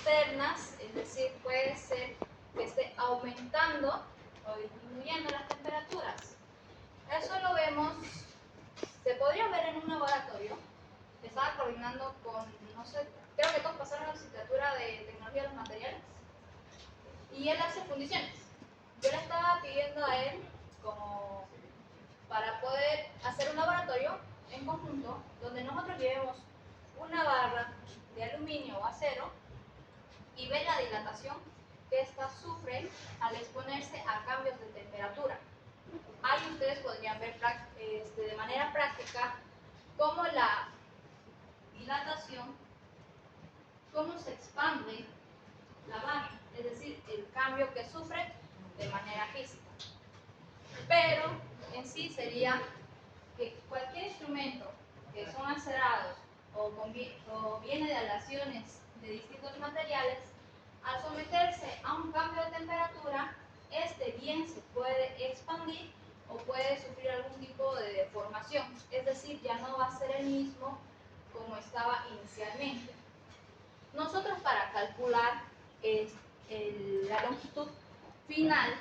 externas, es decir, puede ser que esté aumentando o disminuyendo las temperaturas. Eso lo vemos, se podría ver en un laboratorio. Estaba coordinando con, no sé, creo que todos pasaron la licenciatura de tecnología de los materiales y él hace fundiciones. Yo le estaba pidiendo a él como para poder hacer un laboratorio en conjunto donde nosotros llevemos una barra de aluminio o acero y ver la dilatación que ésta sufre al exponerse a cambios de temperatura. Ahí ustedes podrían ver de manera práctica cómo la dilatación, cómo se expande la barra, es decir, el cambio que sufre de manera física. Pero en sí sería que cualquier instrumento que son acerados o viene de aleaciones de distintos materiales, al someterse a un cambio de temperatura, este bien se puede expandir o puede sufrir algún tipo de deformación, es decir, ya no va a ser el mismo como estaba inicialmente. Nosotros para calcular la longitud final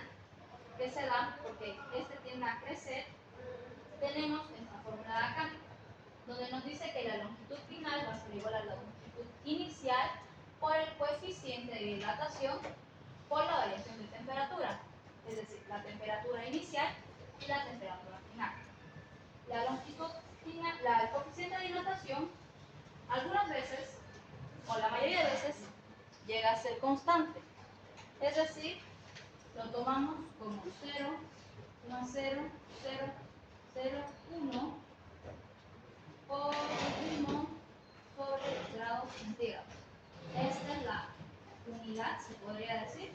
que se da, porque este tiende a crecer, tenemos esta fórmula de acá, donde nos dice que la longitud final va a ser igual a la longitud inicial por el coeficiente de dilatación por la variación de temperatura, es decir, la temperatura inicial y la temperatura final. La longitud final, el coeficiente de dilatación, algunas veces, o la mayoría de veces, llega a ser constante, es decir, lo tomamos como 0, 1, 0, 0, 0, 1 por 1 sobre grados centígrados. Esta es la unidad, se podría decir,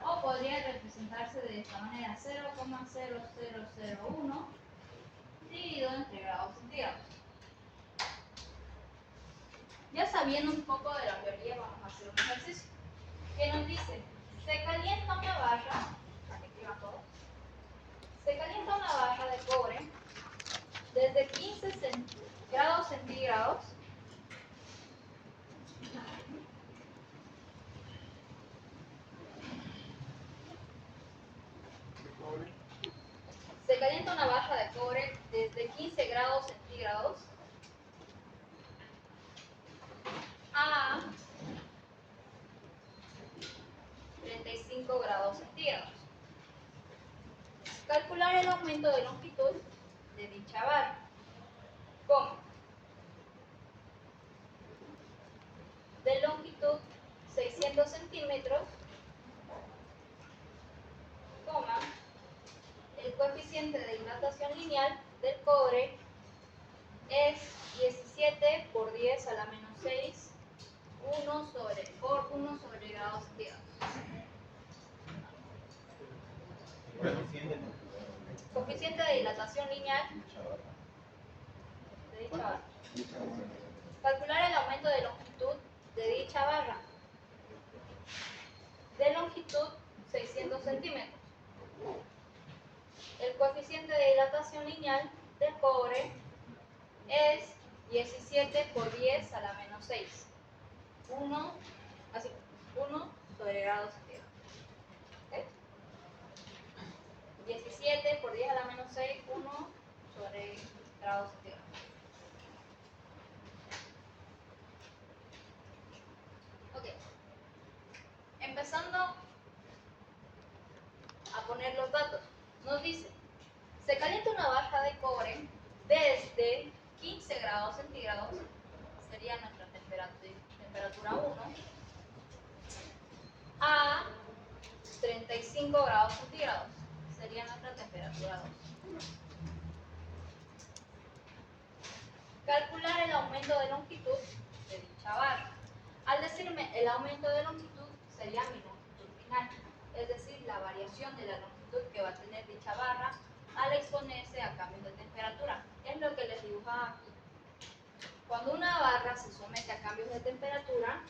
o podría representarse de esta manera: 0,0001 dividido entre grados centígrados. Ya sabiendo un poco de la teoría, vamos a hacer un ejercicio que nos dice: se calienta una barra, aquí va todo, se calienta una barra de cobre desde 15 grados centígrados desde 15 grados centígrados a 35 grados centígrados. Calcular el aumento de longitud de dicha barra. ¿Cómo? De longitud 600 centímetros, coma, el coeficiente de dilatación lineal del cobre es 17 por 10 a la menos 6, 1 sobre grados centígrados. Coeficiente de dilatación lineal de dicha barra. Calcular el aumento de longitud de dicha barra. De longitud 600 centímetros. El coeficiente de dilatación lineal del cobre es 17 por 10 a la menos 6. 1 sobre grados centígrados. ¿Okay? 17 por 10 a la menos 6, 1 sobre grados centígrados. Ok. Empezando a poner los datos. Nos dice: se calienta una barra de cobre desde 15 grados centígrados, sería nuestra temperatura 1, a 35 grados centígrados, sería nuestra temperatura 2. Calcular el aumento de longitud de dicha barra. Al decirme el aumento de longitud, sería mi longitud final, es decir, la variación de la longitud que va a tener dicha barra al exponerse a cambios de temperatura. Es lo que les dibujaba aquí. Cuando una barra se somete a cambios de temperatura,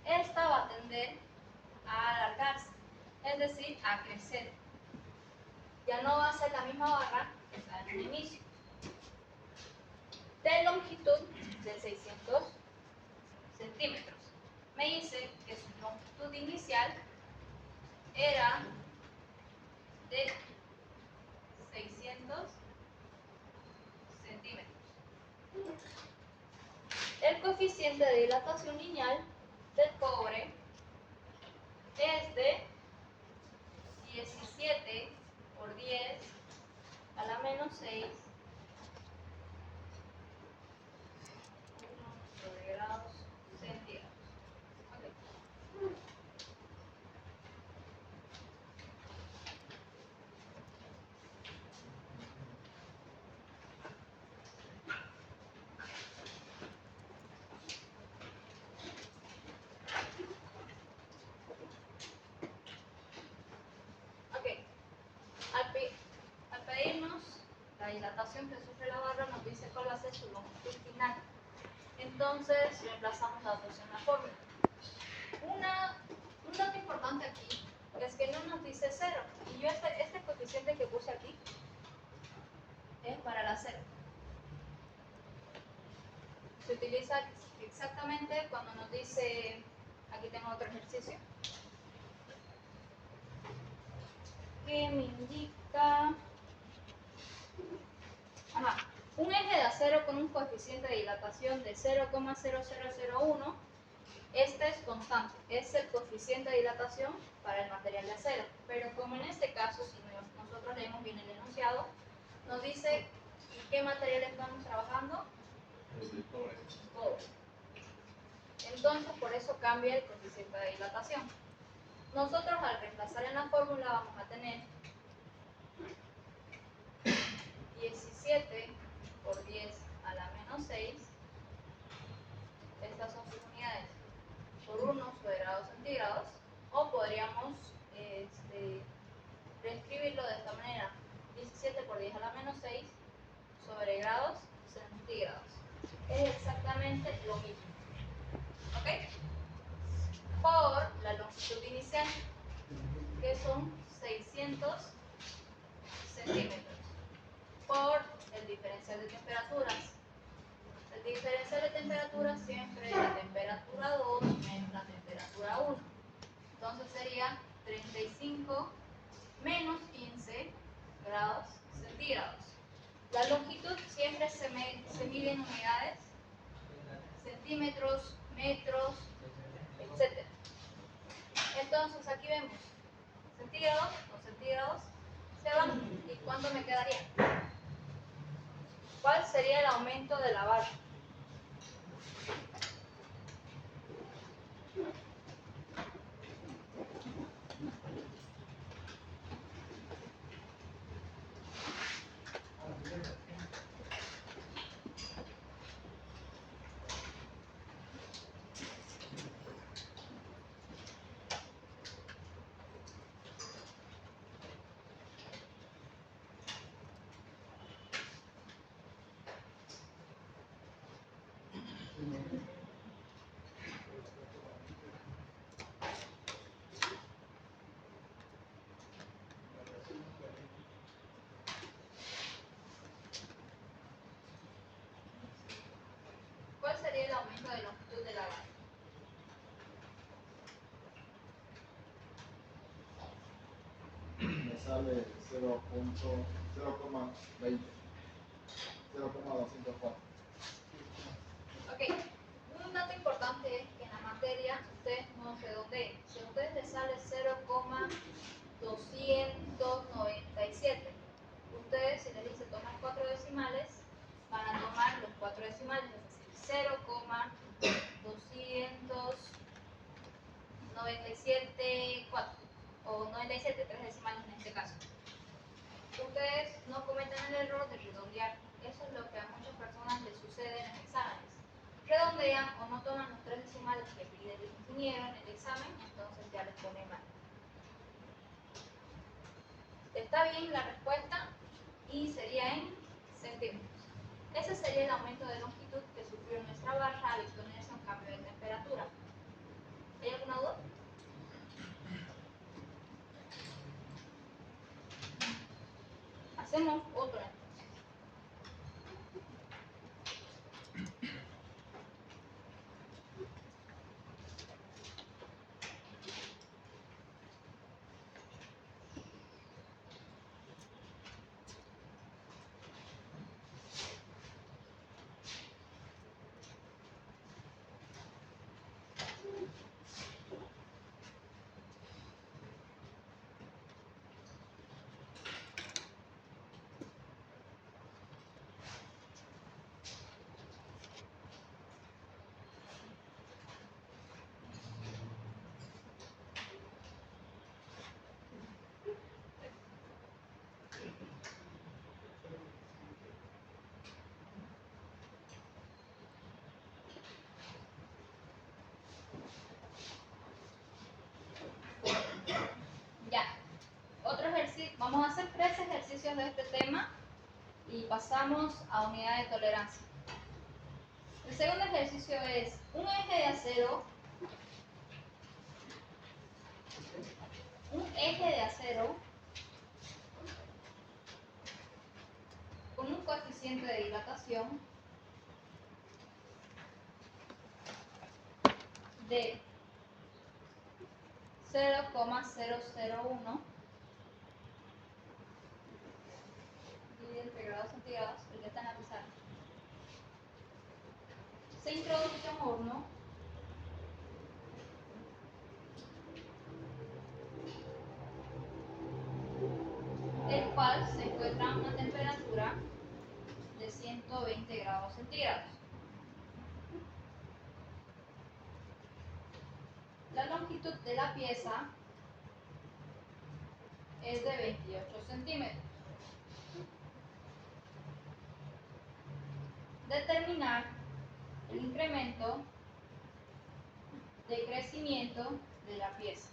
esta va a tender a alargarse, es decir, a crecer. Ya no va a ser la misma barra que está en el inicio. De longitud de 600 centímetros. me dice que su longitud inicial era de 600 centímetros. El coeficiente de dilatación lineal del cobre es de 17 por 10 a la menos 6 sobre grados centígrados. Okay. Okay. Al pedirnos la dilatación que sufre la barra, nos dice cuál va a ser su longitud final. Entonces reemplazamos la datos en la fórmula. Un dato importante aquí es que no nos dice 0. Y yo este coeficiente que puse aquí es para la 0. Se utiliza exactamente cuando nos dice, aquí tengo otro ejercicio, que me indica un eje de acero con un coeficiente de dilatación de 0,0001. Este es constante, es el coeficiente de dilatación para el material de acero. Pero como en este caso, si nosotros leemos bien el enunciado, nos dice qué material estamos trabajando. Cobre. Entonces, por eso cambia el coeficiente de dilatación. Nosotros al reemplazar en la fórmula vamos a tener 17 por 10 a la menos 6. Estas son sus unidades por 1 sobre grados centígrados. O podríamos reescribirlo de esta manera: 17 por 10 a la menos 6 sobre grados centígrados. Es exactamente lo mismo. ¿Ok? Por la longitud inicial, que son 600 centímetros, por el diferencial de temperaturas. El diferencial de temperaturas siempre es la temperatura 2 menos la temperatura 1. Entonces sería 35 menos 15 grados centígrados. La longitud siempre se mide en unidades, centímetros, metros, etc. Entonces aquí vemos centígrados, los centígrados se van. ¿Y cuánto me quedaría? ¿Cuál sería el aumento de la barra? ¿Cuál sería el aumento de longitud de la barra? Me sale 0,20, 0,204. Ok, un dato importante es que en la materia ustedes no redondeen. Si a ustedes les sale 0,297, ustedes, si les dice tomar 4 decimales, van a tomar los 4 decimales, es decir, 0,297,4 o 97, 3 decimales en este caso. Ustedes no cometen el error de redondear. Eso es lo que a muchas personas les sucede en los exámenes. Redondean o no toman los 3 decimales que pidieron en el examen, entonces ya les pone mal. Está bien la respuesta y sería en centímetros. Ese sería el aumento de longitud que sufrió nuestra barra al exponerse a un cambio de temperatura. ¿Hay alguna duda? Hacemos otro entonces. pasamos a unidad de tolerancia. El segundo ejercicio es un eje de acero con un coeficiente de dilatación de 0,001 dividido entre grados centígrados, el que está en la pizarra. Se introduce a un horno el cual se encuentra a una temperatura de 120 grados centígrados. La longitud de la pieza es de 28 centímetros. Determinar el incremento de crecimiento de la pieza.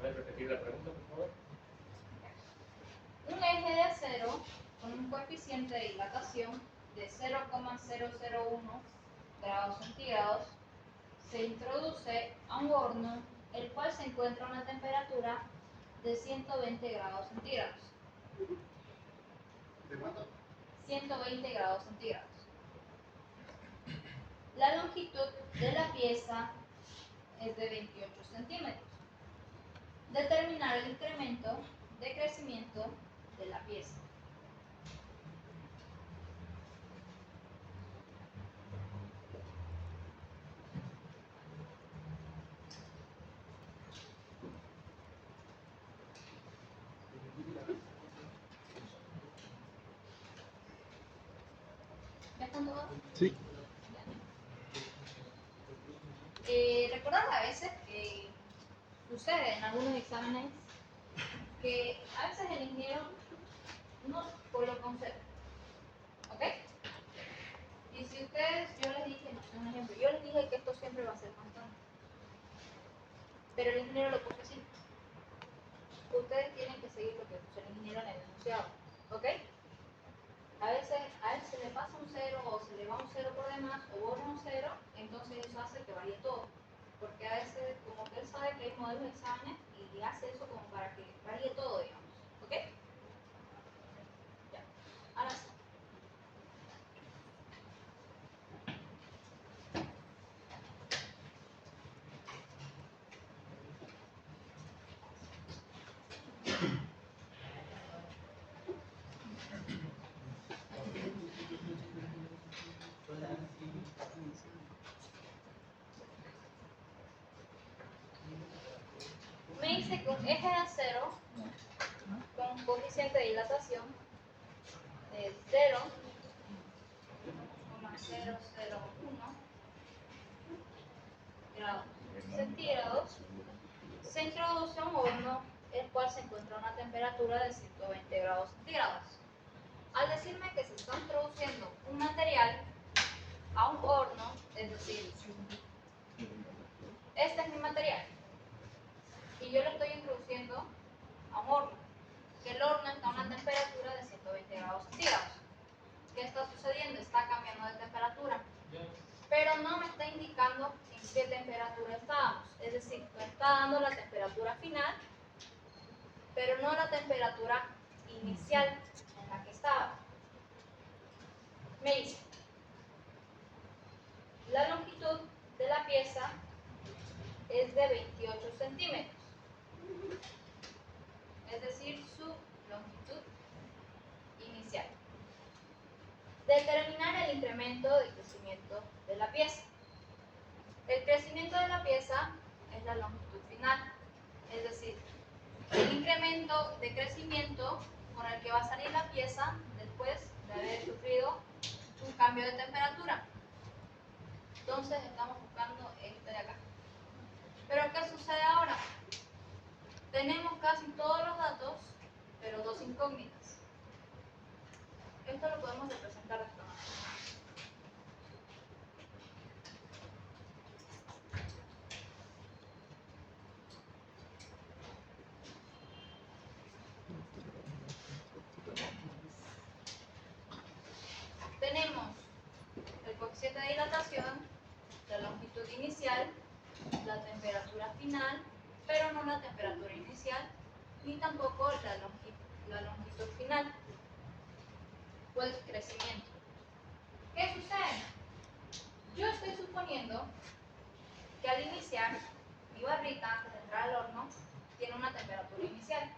¿Puedes repetir la pregunta, por favor? Un eje de acero con un coeficiente de dilatación de 0,001 grados centígrados se introduce a un horno el cual se encuentra a una temperatura de 120 grados centígrados. ¿De cuánto? 120 grados centígrados. La longitud de la pieza es de 28 centímetros. Determinar el incremento de crecimiento de la pieza. ¿Ya están todos? Sí. Recuerdan a veces que sucede en algunos exámenes que a veces el ingeniero no coloca un cero, ¿ok? Y si ustedes, yo les dije, un ejemplo, yo les dije que esto siempre va a ser constante, pero el ingeniero lo puso así. Ustedes tienen que seguir lo que puso el ingeniero en el enunciado, ¿ok? A veces a él se le pasa un cero o se le va un cero por demás o borra un cero, entonces eso hace que varíe todo. Porque a veces como que él sabe que hay modelos de exámenes y hace eso como para que varíe todo, digamos. ¿Ok? Ya. Ahora sí. Me dice que un eje de acero con un coeficiente de dilatación de 0,001 grados centígrados se introduce a un horno el cual se encuentra a una temperatura de 120 grados centígrados. Al decirme que se está introduciendo un material a un horno, es decir, este es mi material y yo lo estoy introduciendo a un horno, que el horno está a una temperatura de 120 grados centígrados. ¿Qué está sucediendo? Está cambiando de temperatura, pero no me está indicando en qué temperatura estábamos, es decir, me está dando la temperatura final, pero no la temperatura inicial en la que estaba. Me dice, la longitud de la pieza es de 28 centímetros, es decir, su longitud inicial. Determinar el incremento de crecimiento de la pieza. El crecimiento de la pieza es la longitud final, es decir, el incremento de crecimiento con el que va a salir la pieza después de haber sufrido un cambio de temperatura. Entonces estamos buscando este de acá. Pero ¿qué sucede ahora? Tenemos casi todos los datos, pero dos incógnitas. Esto lo podemos representar de esta manera. coeficiente de dilatación, la longitud inicial, la temperatura final, pero no la temperatura inicial, ni tampoco la longitud final o el crecimiento. ¿Qué sucede? Yo estoy suponiendo que al iniciar, mi barrita, antes de entrar al horno, tiene una temperatura inicial.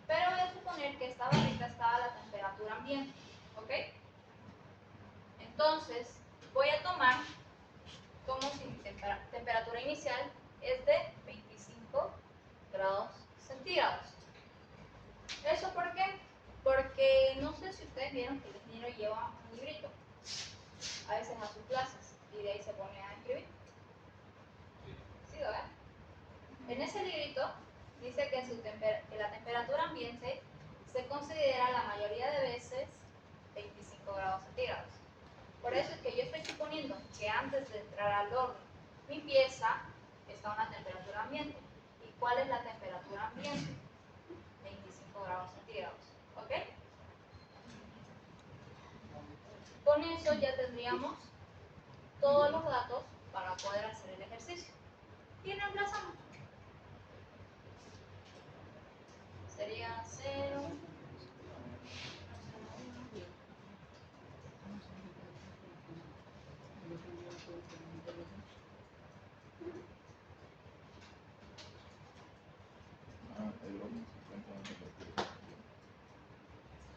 Pero voy a suponer que esta barrita está a la temperatura ambiente, ¿ok? Entonces, voy a tomar como si mi temperatura inicial es de 25 grados centígrados. ¿Eso por qué? Porque no sé si ustedes vieron que el ingeniero lleva un librito a veces a sus clases y de ahí se pone a escribir. ¿Sí lo ven? En ese librito dice que la temperatura ambiente se considera la mayoría de veces 25 grados centígrados. Por eso es que yo estoy suponiendo que antes de entrar al horno, mi pieza está a una temperatura ambiente. ¿Y cuál es la temperatura ambiente? 25 grados centígrados. ¿Ok? Con eso ya tendríamos todos los datos para poder hacer el ejercicio. Y reemplazamos. Sería 0.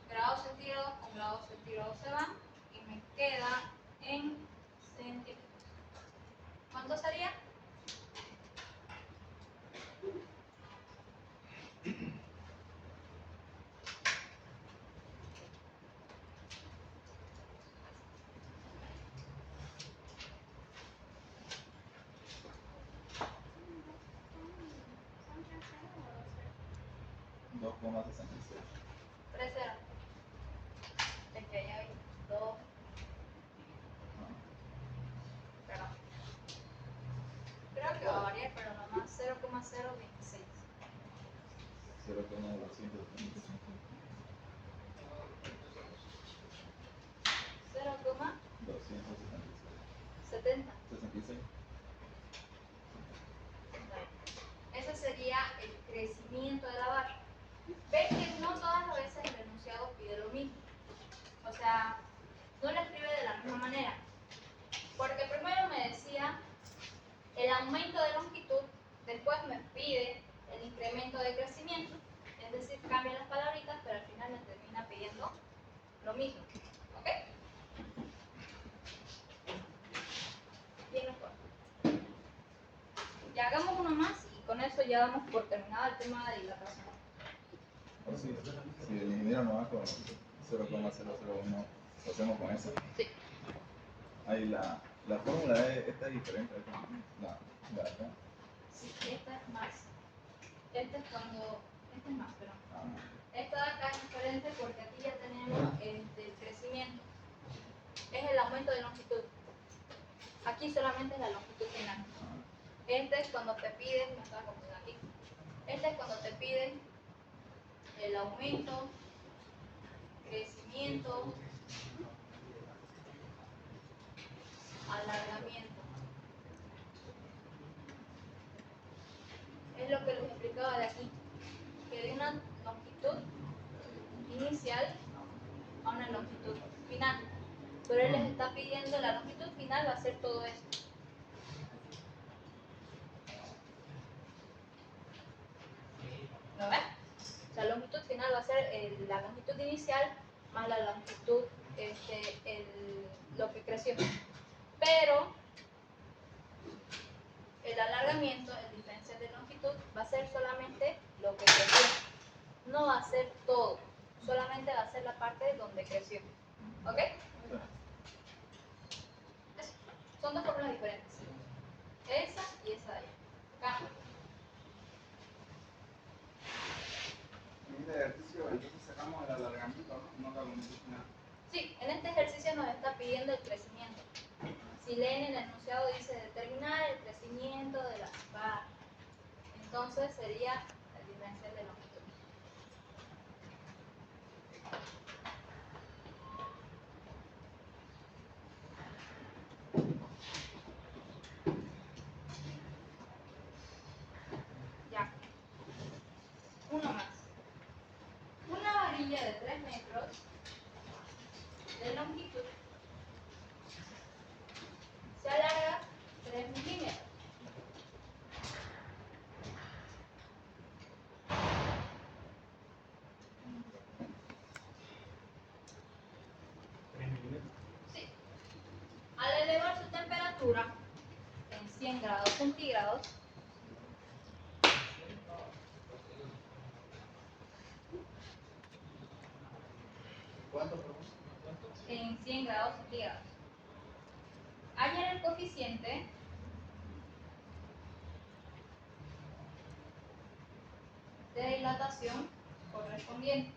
Grados centígrados con grados centígrados se van y me queda en centímetros. ¿Cuánto sería? Tres ceros. Es que ahí hay 2. Perdón. Creo que va a variar, pero nomás 0,026. 0,270. Ese sería el crecimiento de la barra. Ven que no todas las veces el enunciado pide lo mismo. O sea, no lo escribe de la misma manera. Porque primero me decía el aumento de longitud, después me pide el incremento de crecimiento. Es decir, cambia las palabritas, pero al final me termina pidiendo lo mismo. ¿Ok? Bien mejor. Ya hagamos uno más y con eso ya damos por terminado el tema de dilatación. Si el ingeniero no va con 0,001, lo hacemos con eso. Sí. Ahí la fórmula esta es diferente. La de acá. Sí, esta es más. Este es más, pero Ah, esta de acá es diferente porque aquí ya tenemos el del crecimiento. Es el aumento de longitud. Aquí solamente es la longitud final. Este es cuando te piden, me estaba confundiendo aquí. Este es cuando te piden el aumento, crecimiento, alargamiento. Es lo que les explicaba de aquí, que de una longitud inicial a una longitud final. Pero él les está pidiendo, la longitud final va a ser todo esto. ¿Lo ven? La longitud final va a ser la longitud inicial más la longitud, lo que creció. Pero el alargamiento, el diferencial de longitud, va a ser solamente lo que creció. No va a ser todo. Solamente va a ser la parte donde creció. ¿Ok? Eso. Son dos fórmulas diferentes. Esa y esa de allá. Acá. En este ejercicio entonces sacamos el alargamiento, ¿no? No la longitud final. Sí, en este ejercicio nos está pidiendo el crecimiento. Si leen el enunciado dice determinar el crecimiento de las barras. Entonces sería el diferencial de longitud. metros de longitud se alarga 3 milímetros. Sí. Al elevar su temperatura en 100 grados centígrados, ¿Cuánto, perdón? en 100 grados centígrados, hallar el coeficiente de dilatación correspondiente.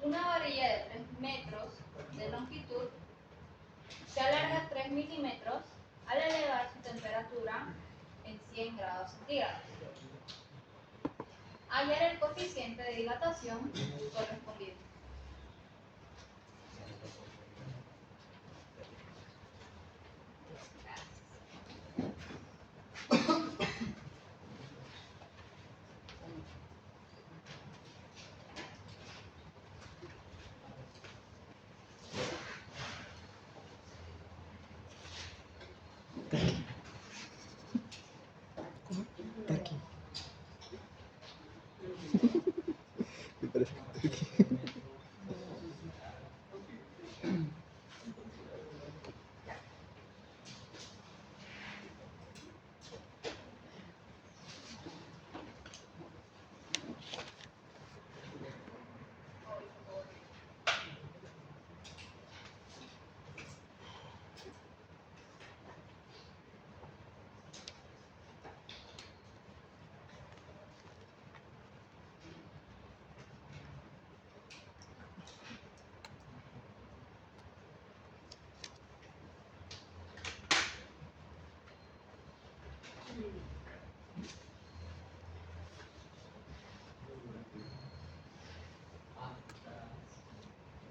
Una varilla de 3 metros de longitud se alarga 3 milímetros al elevar su temperatura en 100 grados centígrados. Hallar el coeficiente de dilatación correspondiente.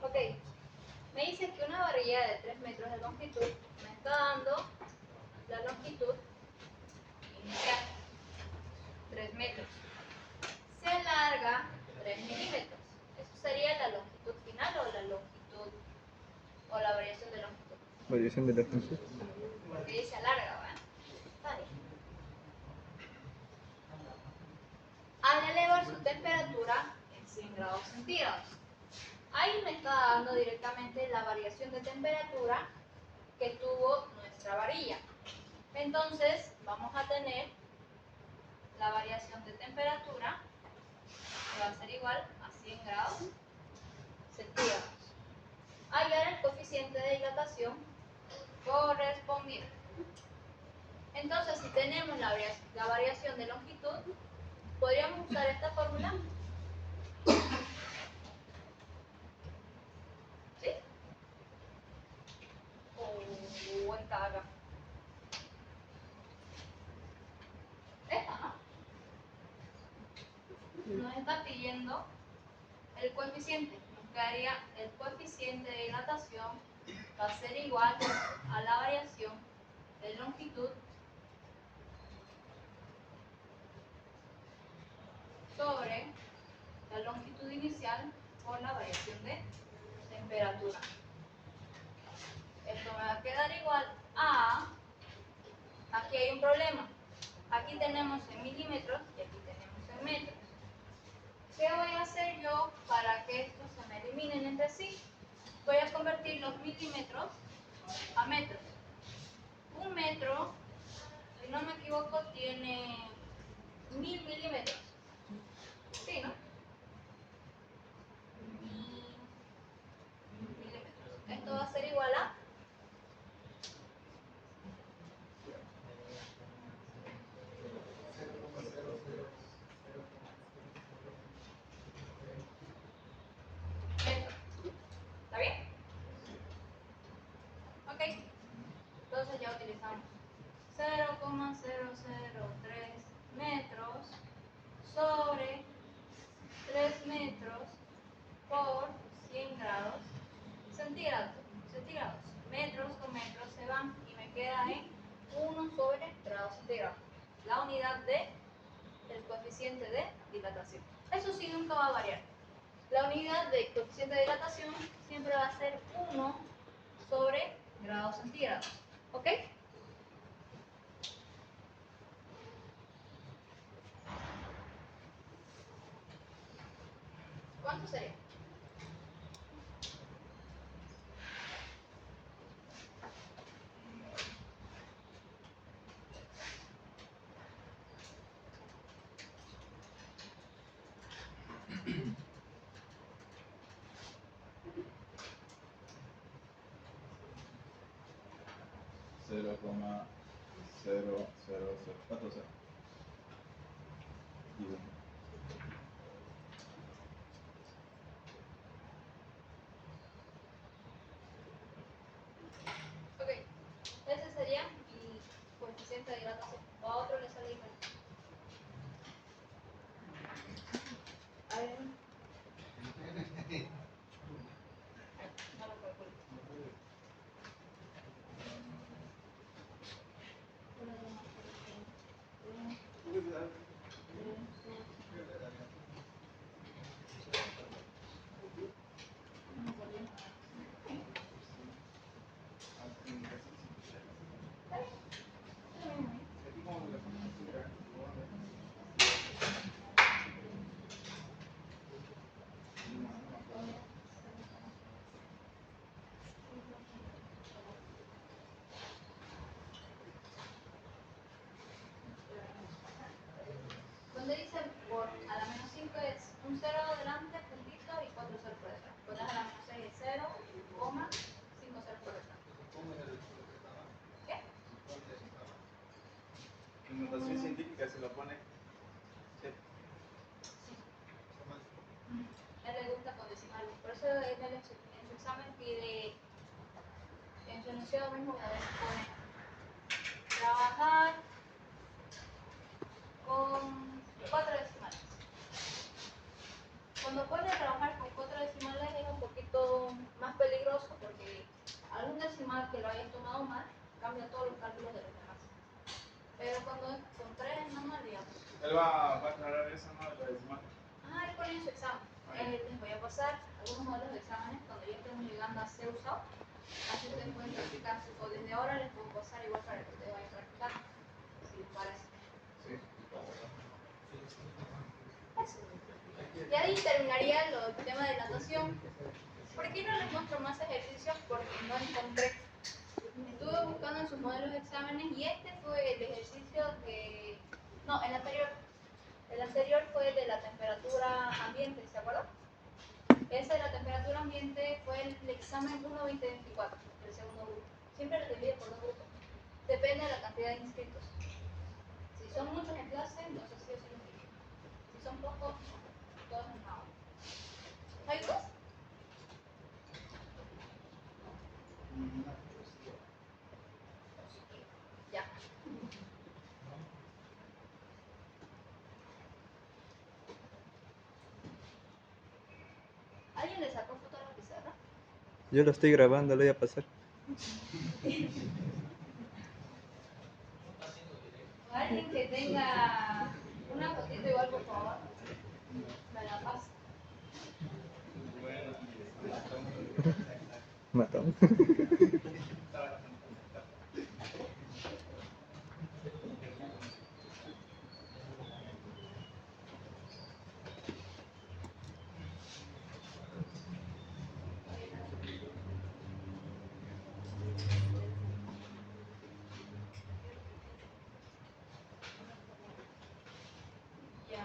Ok, me dice que una varilla de 3 metros de longitud me está dando la longitud inicial, 3 metros. Se alarga 3 milímetros. ¿Eso sería la longitud final o la longitud o la variación de longitud? Variación de longitud. Porque dice alarga, ¿verdad? Está bien. Al elevar su temperatura en 100 grados centígrados. Ahí me está dando directamente la variación de temperatura que tuvo nuestra varilla. Entonces, vamos a tener la variación de temperatura que va a ser igual a 100 grados centígrados. Hallar el coeficiente de dilatación correspondiente. Entonces, si tenemos la variación de longitud, podríamos usar esta fórmula. ¿Sí? O esta acá. Esta, ¿no? Nos está pidiendo el coeficiente. Nos quedaría el coeficiente de dilatación va a ser igual a la variación de longitud sobre la longitud inicial por la variación de temperatura. Esto me va a quedar igual a, aquí hay un problema, aquí tenemos en milímetros y aquí tenemos en metros. ¿Qué voy a hacer yo para que estos se me eliminen entre sí? Voy a convertir los milímetros a metros. Un metro, si no me equivoco, tiene 1000 milímetros. Sí, ¿no? 1000 milímetros. Esto va a ser igual a metros. ¿Está bien? Ok. Entonces ya utilizamos 0,003 metros sobre 3 metros por 100 grados centígrados. unidad de el coeficiente de dilatación. Eso sí nunca va a variar. La unidad de coeficiente de dilatación siempre va a ser 1 sobre grados centígrados. ¿Ok? ¿Cuánto sería? Cero coma cero cero cero cuatro cero y 1. Ok, ese sería mi coeficiente de dilatación. O a otro le sale diferente. A ver, no lo calculo. Donde dice por a la menos 5 es un 0 adelante, puntito, y 4 ceros por detrás. Cuando es a la menos 6 es 0, coma, 5 ceros por detrás. ¿Qué? En notación científica se lo pone. Sí. A él le gusta con decimales. Por eso él en su examen pide, en su enunciado mismo, a veces pone trabajar con 4 decimales. Cuando pone trabajar con 4 decimales es un poquito más peligroso porque algún decimal que lo hayas tomado mal cambia todos los cálculos de los demás. Pero cuando es con 3 es normal, digamos. Él va a aclarar eso, ¿no? De los decimales. Él pone en su examen. Les voy a pasar algunos modelos de exámenes cuando ya estemos llegando a ser usado. Así ustedes pueden practicar. O desde ahora les puedo pasar igual para que ustedes vayan practicando. Si les parece. Sí. Y ahí terminaría el tema de natación. ¿Por qué no les muestro más ejercicios? Porque no encontré. Estuve buscando en sus modelos de exámenes y este fue el ejercicio que... No, el anterior. El anterior fue el de la temperatura ambiente, ¿se acuerdan? Ese de la temperatura ambiente fue el examen 1-20-24, el segundo grupo. Siempre los divide por 2 grupos. Depende de la cantidad de inscritos. Si son muchos en clase, entonces sí o sí los dividen. Si son pocos, todos en una hora. ¿Hay dudas? Ya. ¿Alguien le sacó foto a la pizarra? Yo lo estoy grabando, lo voy a pasar. O alguien que tenga una fotito igual, por favor, me la pasa. Matamos. Ya.